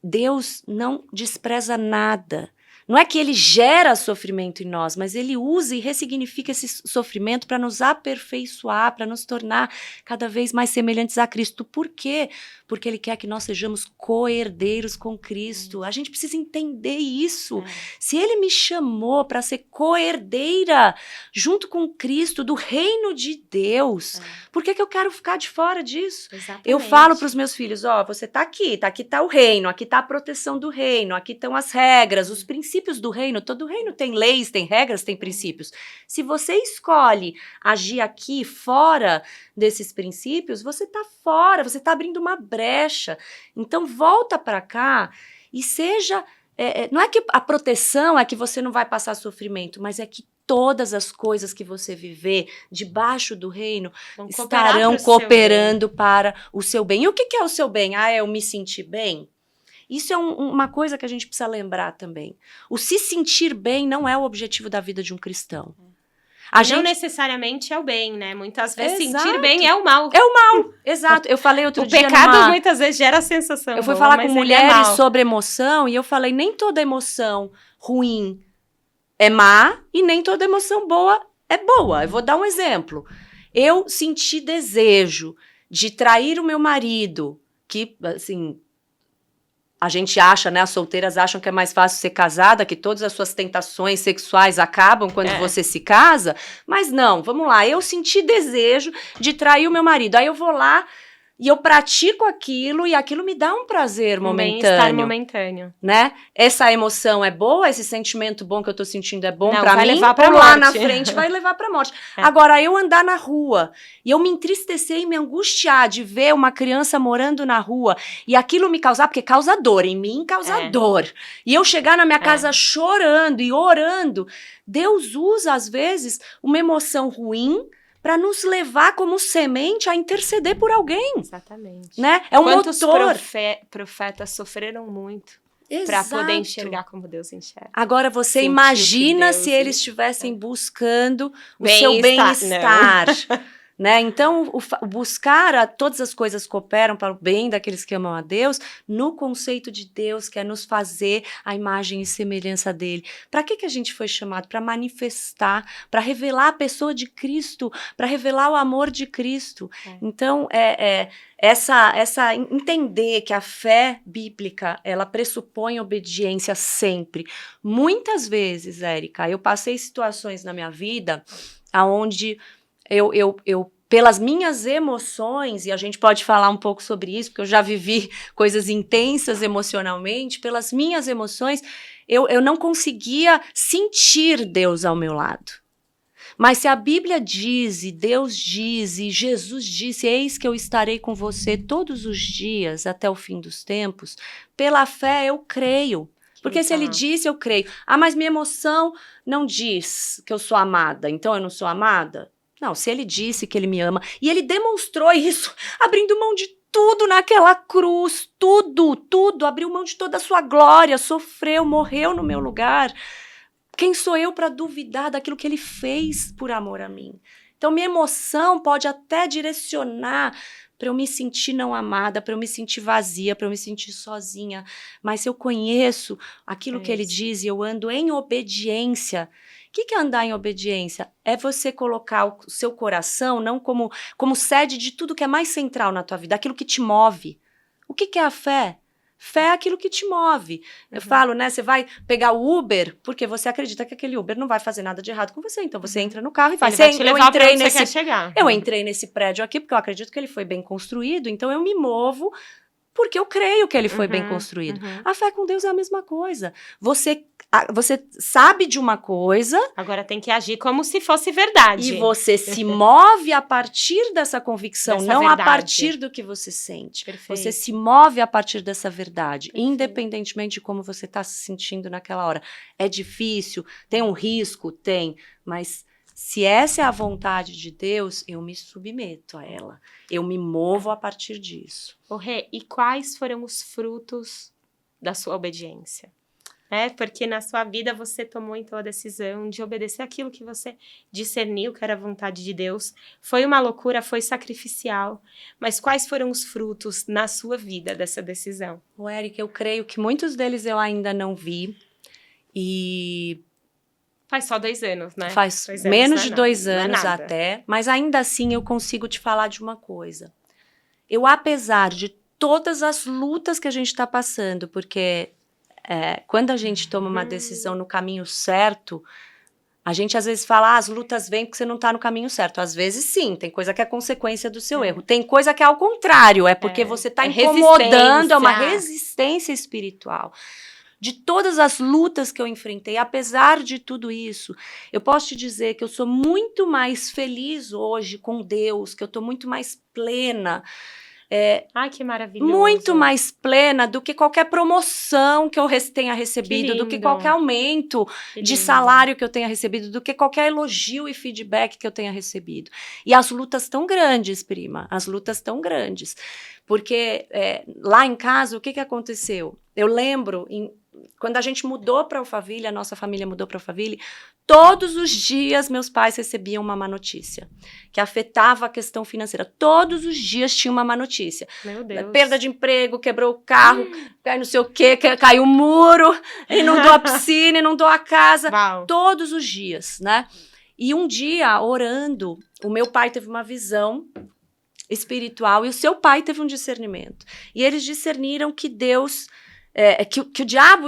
Deus não despreza nada. Não é que Ele gera sofrimento em nós, mas Ele usa e ressignifica esse sofrimento para nos aperfeiçoar, para nos tornar cada vez mais semelhantes a Cristo. Por quê? Porque Ele quer que nós sejamos co-herdeiros com Cristo. A gente precisa entender isso. Se Ele me chamou para ser co-herdeira junto com Cristo do reino de Deus, por que eu quero ficar de fora disso? Exatamente. Eu falo para os meus filhos, você tá aqui tá o reino, aqui tá a proteção do reino, aqui estão as regras, os princípios do reino. Todo reino tem leis, tem regras, tem princípios. Se você escolhe agir aqui fora desses princípios, você tá fora, você tá abrindo uma brecha. Então volta para cá e seja... não é que a proteção é que você não vai passar sofrimento, mas é que todas as coisas que você viver debaixo do reino estarão cooperando para o seu bem. E o que é o seu bem? É eu me sentir bem? Isso é uma coisa que a gente precisa lembrar também. O se sentir bem não é o objetivo da vida de um cristão. Não necessariamente é o bem, né? Muitas vezes Exato. Sentir bem é o mal. É o mal, exato. Eu falei outro dia... O pecado muitas vezes gera a sensação. Eu fui falar com mulheres sobre emoção e eu falei, nem toda emoção ruim é má e nem toda emoção boa é boa. Eu vou dar um exemplo. Eu senti desejo de trair o meu marido, que, assim... A gente acha, né? As solteiras acham que é mais fácil ser casada, que todas as suas tentações sexuais acabam quando você se casa. Mas não, vamos lá. Eu senti desejo de trair o meu marido. Aí eu vou lá e eu pratico aquilo e aquilo me dá um prazer momentâneo. Bem-estar momentâneo. Né? Essa emoção é boa, esse sentimento bom que eu tô sentindo é bom pra mim. Vai levar pra ou morte. Lá na frente vai levar pra morte. Agora, eu andar na rua e eu me entristecer e me angustiar de ver uma criança morando na rua e aquilo me causar, porque causa dor, em mim causa dor. E eu chegar na minha casa chorando e orando, Deus usa, às vezes, uma emoção ruim para nos levar como semente a interceder por alguém. Exatamente. Né? É um Quantos motor. profetas sofreram muito Exato. para poder enxergar como Deus enxerga. Agora você imagina se eles estivessem buscando o seu bem-estar. Né? Então, o buscar todas as coisas cooperam para o bem daqueles que amam a Deus, no conceito de Deus, que é nos fazer a imagem e semelhança dele. Para que a gente foi chamado? Para manifestar, para revelar a pessoa de Cristo, para revelar o amor de Cristo. Então, entender que a fé bíblica, ela pressupõe obediência sempre. Muitas vezes, Érica, eu passei situações na minha vida onde eu pelas minhas emoções, e a gente pode falar um pouco sobre isso, porque eu já vivi coisas intensas emocionalmente, pelas minhas emoções, eu não conseguia sentir Deus ao meu lado. Mas se a Bíblia diz, e Deus diz, e Jesus disse, eis que eu estarei com você todos os dias até o fim dos tempos, pela fé eu creio. Porque se ele disse, eu creio. Mas minha emoção não diz que eu sou amada, então eu não sou amada? Não, se ele disse que ele me ama, e ele demonstrou isso, abrindo mão de tudo naquela cruz, tudo, abriu mão de toda a sua glória, sofreu, morreu no meu lugar. Quem sou eu para duvidar daquilo que ele fez por amor a mim? Então, minha emoção pode até direcionar para eu me sentir não amada, para eu me sentir vazia, para eu me sentir sozinha. Mas se eu conheço aquilo que ele diz e eu ando em obediência... O que é andar em obediência? É você colocar o seu coração não como sede de tudo que é mais central na tua vida, aquilo que te move. O que é a fé? Fé é aquilo que te move. Eu falo, né? Você vai pegar o Uber porque você acredita que aquele Uber não vai fazer nada de errado com você. Então você entra no carro e vai. Eu entrei nesse prédio aqui porque eu acredito que ele foi bem construído. Então eu me movo porque eu creio que ele foi bem Uhum, construído. uhum. A fé com Deus é a mesma coisa. Você sabe de uma coisa Agora tem que agir como se fosse verdade. e você se move a partir dessa convicção, Dessa não verdade. a partir do que você sente. Perfeito. Você se move a partir dessa verdade, Perfeito. independentemente de como você está se sentindo naquela hora. É difícil, tem um risco? Tem, mas se essa é a vontade de Deus, eu me submeto a ela. Eu me movo a partir disso. Ô, Rê, e quais foram os frutos da sua obediência? Porque na sua vida você tomou então a decisão de obedecer aquilo que você discerniu que era a vontade de Deus. Foi uma loucura, foi sacrificial. Mas quais foram os frutos na sua vida dessa decisão? O Eric, eu creio que muitos deles eu ainda não vi. E Faz só 2 anos, né? faz 2 anos, menos não é de nada, 2 não é anos nada. até, mas ainda assim eu consigo te falar de uma coisa. Eu, apesar de todas as lutas que a gente está passando, porque quando a gente toma uma decisão no caminho certo, a gente às vezes fala, as lutas vêm porque você não está no caminho certo. Às vezes sim, tem coisa que é consequência do seu erro. Tem coisa que é ao contrário, é porque você está incomodando, é uma resistência espiritual. De todas as lutas que eu enfrentei, apesar de tudo isso, eu posso te dizer que eu sou muito mais feliz hoje com Deus, que eu estou muito mais plena. Ai, que maravilhoso. Muito mais plena do que qualquer promoção que eu tenha recebido, do que qualquer aumento de salário que eu tenha recebido, do que qualquer elogio e feedback que eu tenha recebido. E as lutas tão grandes, prima, as lutas tão grandes. Porque lá em casa, o que aconteceu? Eu lembro, quando a gente mudou para Alphaville, a nossa família mudou para Alphaville, todos os dias meus pais recebiam uma má notícia, que afetava a questão financeira. Todos os dias tinha uma má notícia. Meu Deus. Perda de emprego, quebrou o carro, não sei o quê, caiu o muro, inundou a piscina, inundou a casa. Uau. Todos os dias, né? E um dia, orando, o meu pai teve uma visão espiritual e o seu pai teve um discernimento. E eles discerniram que Deus... que o diabo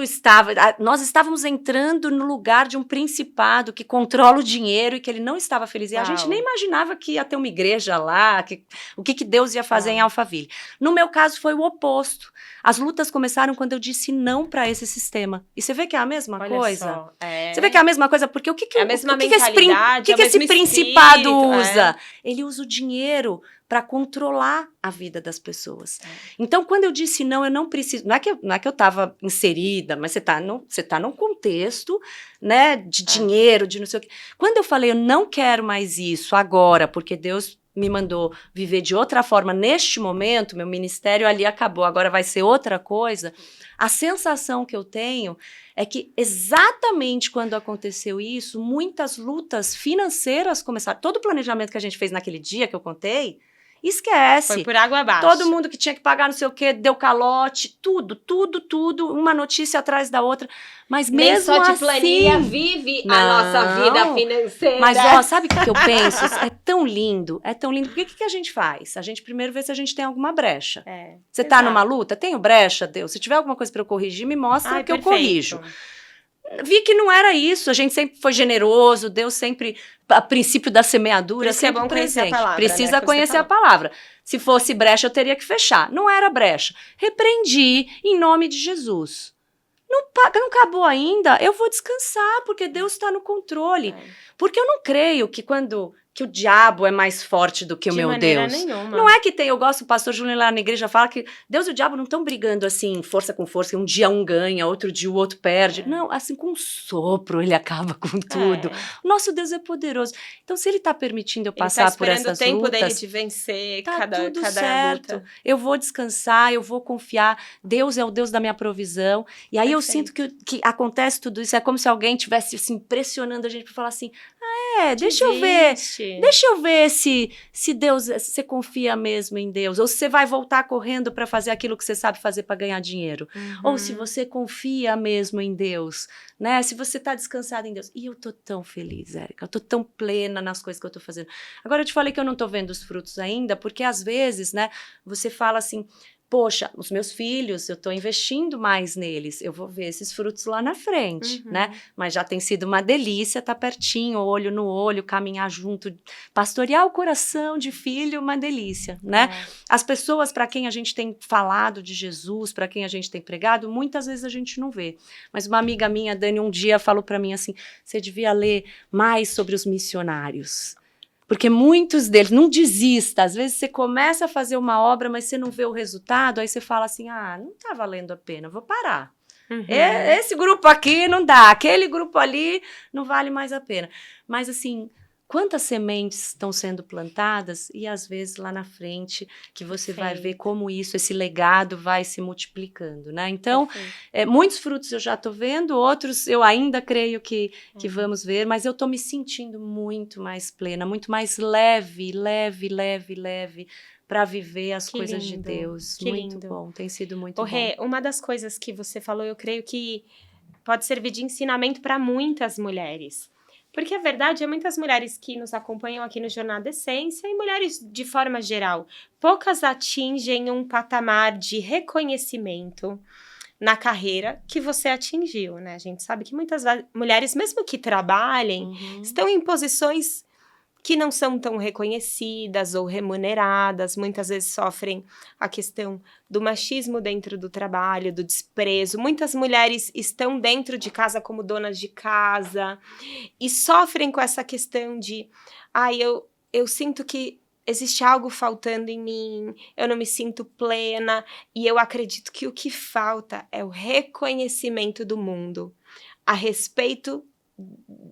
nós estávamos entrando no lugar de um principado que controla o dinheiro e que ele não estava feliz. E a gente nem imaginava que ia ter uma igreja lá, o que Deus ia fazer em Alphaville. No meu caso foi o oposto. As lutas começaram quando eu disse não para esse sistema. E você vê que é a mesma coisa? Você vê que é a mesma coisa? Porque o que esse principado usa? Ele usa o dinheiro para controlar a vida das pessoas. Então, quando eu disse não, eu não preciso... Não é que eu estava inserida, mas você tá num contexto, né, de dinheiro, de não sei o quê. Quando eu falei, eu não quero mais isso agora, porque Deus me mandou viver de outra forma neste momento, meu ministério ali acabou, agora vai ser outra coisa, a sensação que eu tenho é que exatamente quando aconteceu isso, muitas lutas financeiras começaram. Todo o planejamento que a gente fez naquele dia que eu contei, esquece. Foi por água abaixo. Todo mundo que tinha que pagar não sei o quê, deu calote, tudo, uma notícia atrás da outra. Mas nem mesmo só de assim, planilha vive a nossa vida financeira. Mas, sabe o que eu penso? É tão lindo, é tão lindo. Porque o que a gente faz? A gente primeiro vê se a gente tem alguma brecha. Você tá numa luta? Tenho brecha, Deus. Se tiver alguma coisa pra eu corrigir, me mostra que eu corrijo. Vi que não era isso, a gente sempre foi generoso, Deus sempre, a princípio da semeadura, sempre presente. Precisa conhecer a palavra. Se fosse brecha, eu teria que fechar. Não era brecha. Repreendi em nome de Jesus. Não acabou ainda, eu vou descansar, porque Deus está no controle. Porque eu não creio que que o diabo é mais forte do que o meu Deus. Nenhuma. Não é que tem, eu gosto, o pastor Júnior lá na igreja fala que Deus e o diabo não estão brigando assim, força com força, que um dia um ganha, outro dia o outro perde. Não, assim, com um sopro ele acaba com tudo. O nosso Deus é poderoso. Então, se ele está permitindo eu passar por essas lutas... Ele está esperando o tempo dele de vencer tudo cada certo. luta. Eu vou descansar, eu vou confiar. Deus é o Deus da minha provisão. E aí eu sinto que acontece tudo isso. É como se alguém estivesse assim, pressionando a gente para falar assim, deixa eu ver se Deus, se você confia mesmo em Deus, ou se você vai voltar correndo para fazer aquilo que você sabe fazer para ganhar dinheiro, ou se você confia mesmo em Deus, né? Se você tá descansado em Deus. E eu tô tão feliz, Érica, eu tô tão plena nas coisas que eu tô fazendo. Agora eu te falei que eu não tô vendo os frutos ainda, porque às vezes, né, você fala assim, poxa, os meus filhos, eu estou investindo mais neles, eu vou ver esses frutos lá na frente, né? Mas já tem sido uma delícia estar pertinho, olho no olho, caminhar junto, pastorear o coração de filho, uma delícia, né? As pessoas para quem a gente tem falado de Jesus, para quem a gente tem pregado, muitas vezes a gente não vê. Mas uma amiga minha, Dani, um dia falou para mim assim, você devia ler mais sobre os missionários. Porque muitos deles, não desista, às vezes você começa a fazer uma obra, mas você não vê o resultado, aí você fala assim, não tá valendo a pena, vou parar. Esse grupo aqui não dá, aquele grupo ali não vale mais a pena. Mas assim, quantas sementes estão sendo plantadas e às vezes lá na frente que você vai ver como esse legado vai se multiplicando, né? Então, muitos frutos eu já estou vendo, outros eu ainda creio que vamos ver, mas eu estou me sentindo muito mais plena, muito mais leve para viver as coisas de Deus. Muito bom, tem sido muito bom. Rê, uma das coisas que você falou, eu creio que pode servir de ensinamento para muitas mulheres. Porque a verdade é muitas mulheres que nos acompanham aqui no Jornada Essência e mulheres de forma geral, poucas atingem um patamar de reconhecimento na carreira que você atingiu, né? A gente sabe que muitas mulheres, mesmo que trabalhem, estão em posições que não são tão reconhecidas ou remuneradas, muitas vezes sofrem a questão do machismo dentro do trabalho, do desprezo. Muitas mulheres estão dentro de casa como donas de casa e sofrem com essa questão de eu sinto que existe algo faltando em mim, eu não me sinto plena, e eu acredito que o que falta é o reconhecimento do mundo a respeito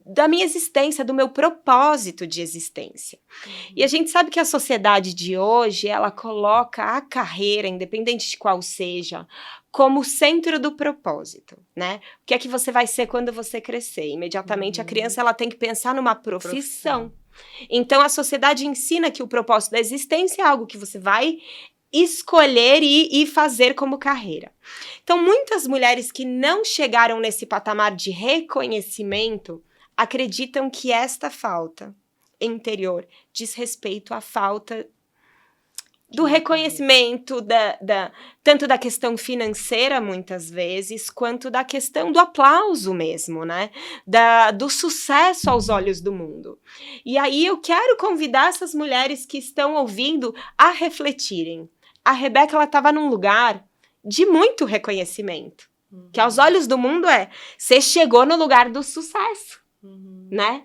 da minha existência, do meu propósito de existência. E a gente sabe que a sociedade de hoje, ela coloca a carreira, independente de qual seja, como centro do propósito, né? O que é que você vai ser quando você crescer? Imediatamente a criança, ela tem que pensar numa profissão. Então a sociedade ensina que o propósito da existência é algo que você vai escolher e fazer como carreira. Então, muitas mulheres que não chegaram nesse patamar de reconhecimento acreditam que esta falta interior diz respeito à falta do reconhecimento, tanto da questão financeira, muitas vezes, quanto da questão do aplauso mesmo, né? Do sucesso aos olhos do mundo. E aí eu quero convidar essas mulheres que estão ouvindo a refletirem. A Rebeca, ela estava num lugar de muito reconhecimento. Que aos olhos do mundo você chegou no lugar do sucesso, né?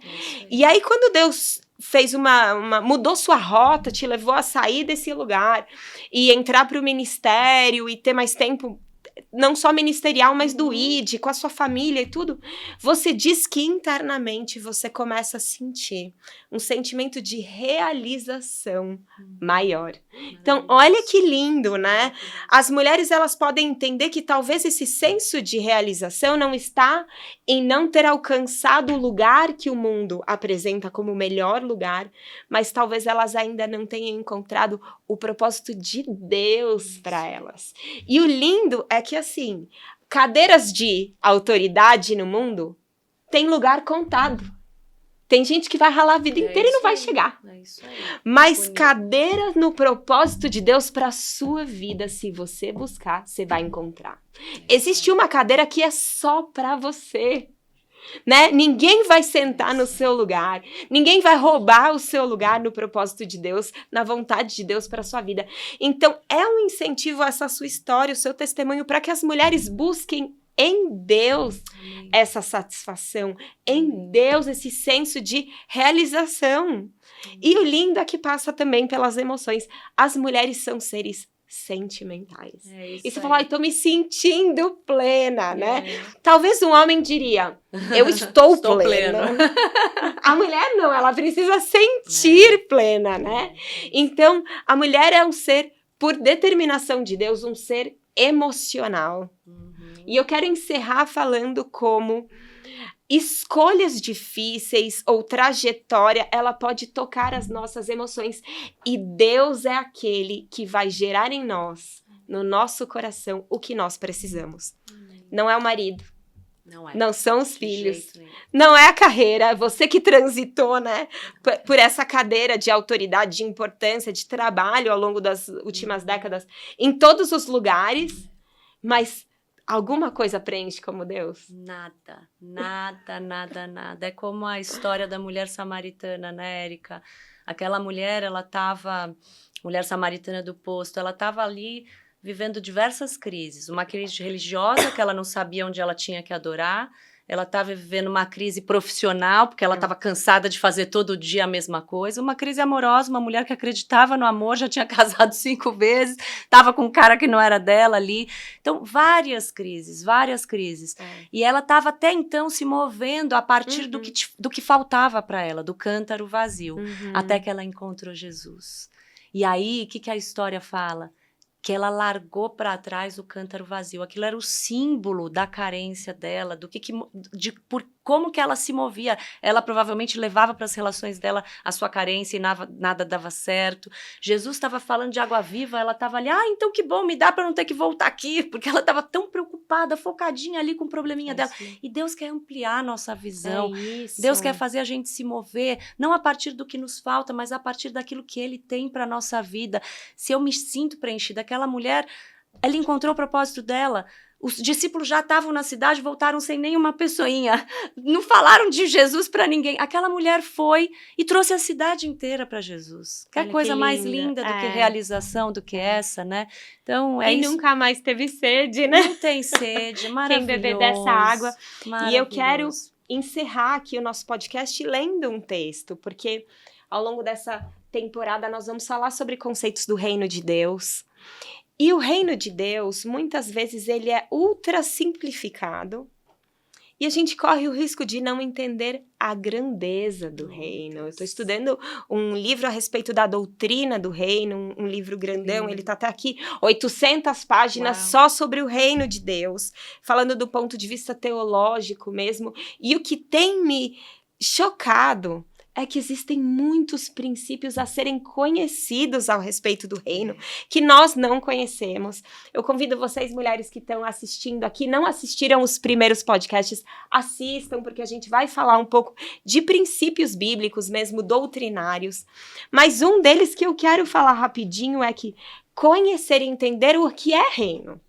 E aí quando Deus fez mudou sua rota, te levou a sair desse lugar e entrar para o ministério e ter mais tempo, não só ministerial, mas do ID, com a sua família e tudo, você diz que internamente você começa a sentir um sentimento de realização maior. Então, olha que lindo, né? As mulheres, elas podem entender que talvez esse senso de realização não está em não ter alcançado o lugar que o mundo apresenta como o melhor lugar, mas talvez elas ainda não tenham encontrado o propósito de Deus para elas. E o lindo é que, assim, cadeiras de autoridade no mundo tem lugar contado. Tem gente que vai ralar a vida inteira e não vai chegar. Isso aí. Mas cadeiras no propósito de Deus para a sua vida, se você buscar, você vai encontrar. Existe uma cadeira que é só para você. Né? Ninguém vai sentar no seu lugar, ninguém vai roubar o seu lugar no propósito de Deus, na vontade de Deus para sua vida. Então é um incentivo essa sua história, o seu testemunho, para que as mulheres busquem em Deus essa satisfação, em Deus esse senso de realização. E o lindo é que passa também pelas emoções. As mulheres são seres sentimentais. E você fala, tô me sentindo plena, né? Talvez um homem diria, eu estou plena. A mulher não, ela precisa sentir plena, né? Então, a mulher é um ser, por determinação de Deus, um ser emocional. E eu quero encerrar falando como escolhas difíceis ou trajetória, ela pode tocar as nossas emoções. E Deus é aquele que vai gerar em nós, no nosso coração, o que nós precisamos. Não é o marido, Não são os De filhos. jeito nenhum. Não é a carreira. Você que transitou, né, por essa cadeira de autoridade, de importância, de trabalho ao longo das últimas décadas, em todos os lugares, mas alguma coisa preenche como Deus? Nada. É como a história da mulher samaritana, né, Érica? Aquela mulher, mulher samaritana do posto, ela estava ali vivendo diversas crises. Uma crise religiosa, que ela não sabia onde ela tinha que adorar. Ela estava vivendo uma crise profissional, porque ela estava cansada de fazer todo dia a mesma coisa. Uma crise amorosa, uma mulher que acreditava no amor, já tinha casado 5 vezes, estava com um cara que não era dela ali. Então, várias crises. E ela estava até então se movendo a partir do que faltava para ela, do cântaro vazio, até que ela encontrou Jesus. E aí, o que a história fala? Que ela largou para trás o cântaro vazio. Aquilo era o símbolo da carência dela, por como que ela se movia. Ela provavelmente levava para as relações dela a sua carência e nada dava certo. Jesus estava falando de água viva, ela estava ali, então que bom, me dá para não ter que voltar aqui, porque ela estava tão preocupada, focadinha ali com o probleminha dela. E Deus quer ampliar a nossa visão. Deus quer fazer a gente se mover, não a partir do que nos falta, mas a partir daquilo que Ele tem para a nossa vida. Se eu me sinto preenchida, aquela mulher, ela encontrou o propósito dela. Os discípulos já estavam na cidade, voltaram sem nenhuma pessoinha. Não falaram de Jesus para ninguém. Aquela mulher foi e trouxe a cidade inteira para Jesus. Que coisa mais linda do que realização, do que essa, né? Então, e isso. Nunca mais teve sede, né? Não tem sede, maravilhoso. Quem beber dessa água. E eu quero encerrar aqui o nosso podcast lendo um texto, porque ao longo dessa temporada nós vamos falar sobre conceitos do reino de Deus. E o reino de Deus, muitas vezes, ele é ultra simplificado e a gente corre o risco de não entender a grandeza do reino. Eu estou estudando um livro a respeito da doutrina do reino, um livro grandão, ele está até aqui, 800 páginas só sobre o reino de Deus, falando do ponto de vista teológico mesmo. E o que tem me chocado é que existem muitos princípios a serem conhecidos ao respeito do reino, que nós não conhecemos. Eu convido vocês, mulheres que estão assistindo aqui, não assistiram os primeiros podcasts, assistam, porque a gente vai falar um pouco de princípios bíblicos mesmo, doutrinários. Mas um deles que eu quero falar rapidinho é que conhecer e entender o que é reino.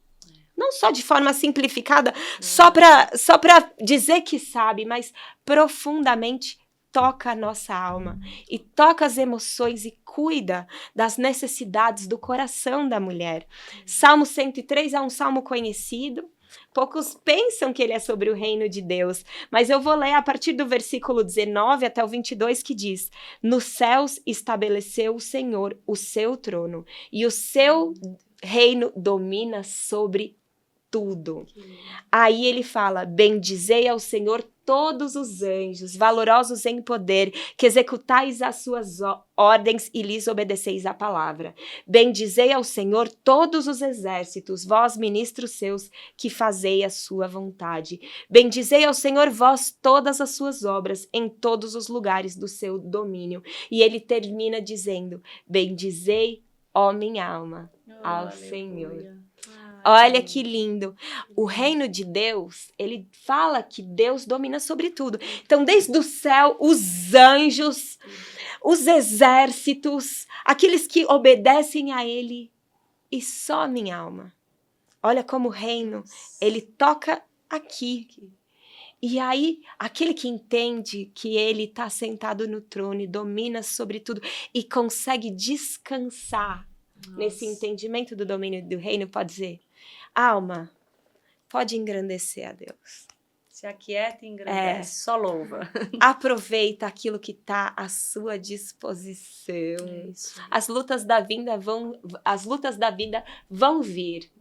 Não só de forma simplificada, só para dizer que sabe, mas profundamente toca a nossa alma e toca as emoções e cuida das necessidades do coração da mulher. Salmo 103 é um salmo conhecido. Poucos pensam que ele é sobre o reino de Deus, mas eu vou ler a partir do versículo 19 até o 22 que diz: nos céus estabeleceu o Senhor o seu trono e o seu reino domina sobre tudo. Aí ele fala: bendizei ao Senhor todos os anjos, valorosos em poder, que executais as suas ordens e lhes obedeceis a palavra. Bendizei ao Senhor todos os exércitos, vós ministros seus, que fazei a sua vontade. Bendizei ao Senhor vós todas as suas obras, em todos os lugares do seu domínio. E ele termina dizendo: bendizei, ó minha alma, ao Senhor. Olha que lindo. O reino de Deus, ele fala que Deus domina sobre tudo. Então, desde o céu, os anjos, os exércitos, aqueles que obedecem a ele, e só a minha alma. Olha como o reino, ele toca aqui. E aí, aquele que entende que ele está sentado no trono e domina sobre tudo e consegue descansar nesse entendimento do domínio do reino, pode dizer: alma, pode engrandecer a Deus. Se aquieta e engrandece, só louva. Aproveita aquilo que está à sua disposição. As lutas da vida vão vir.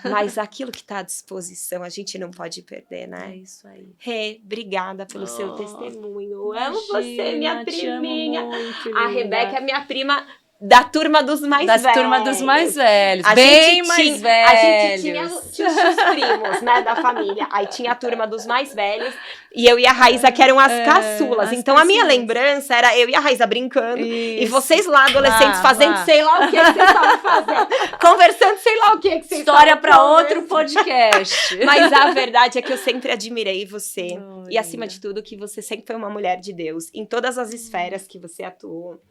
Mas aquilo que está à disposição, a gente não pode perder, né? É isso aí. Rê, obrigada pelo seu testemunho. Eu amo você, minha priminha. A Rebeca é minha prima da turma dos mais velhos. Da turma dos mais velhos. A bem mais velhos. A gente tinha os primos, né, da família. Aí tinha a turma dos mais velhos. E eu e a Raíza, que eram as caçulas. Então, a minha lembrança era eu e a Raíza brincando. Isso. E vocês lá, adolescentes, fazendo sei lá o que vocês estavam fazendo. Conversando sei lá o que. tinha que ser História para outro podcast. Mas a verdade é que eu sempre admirei você. Oh, e acima de tudo, que você sempre foi uma mulher de Deus. Em todas as esferas que você atuou.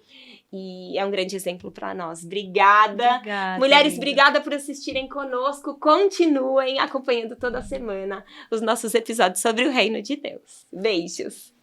E é um grande exemplo para nós. Obrigada. Mulheres, linda. obrigada por assistirem conosco. Continuem acompanhando toda semana os nossos episódios sobre o Reino de Deus. Beijos.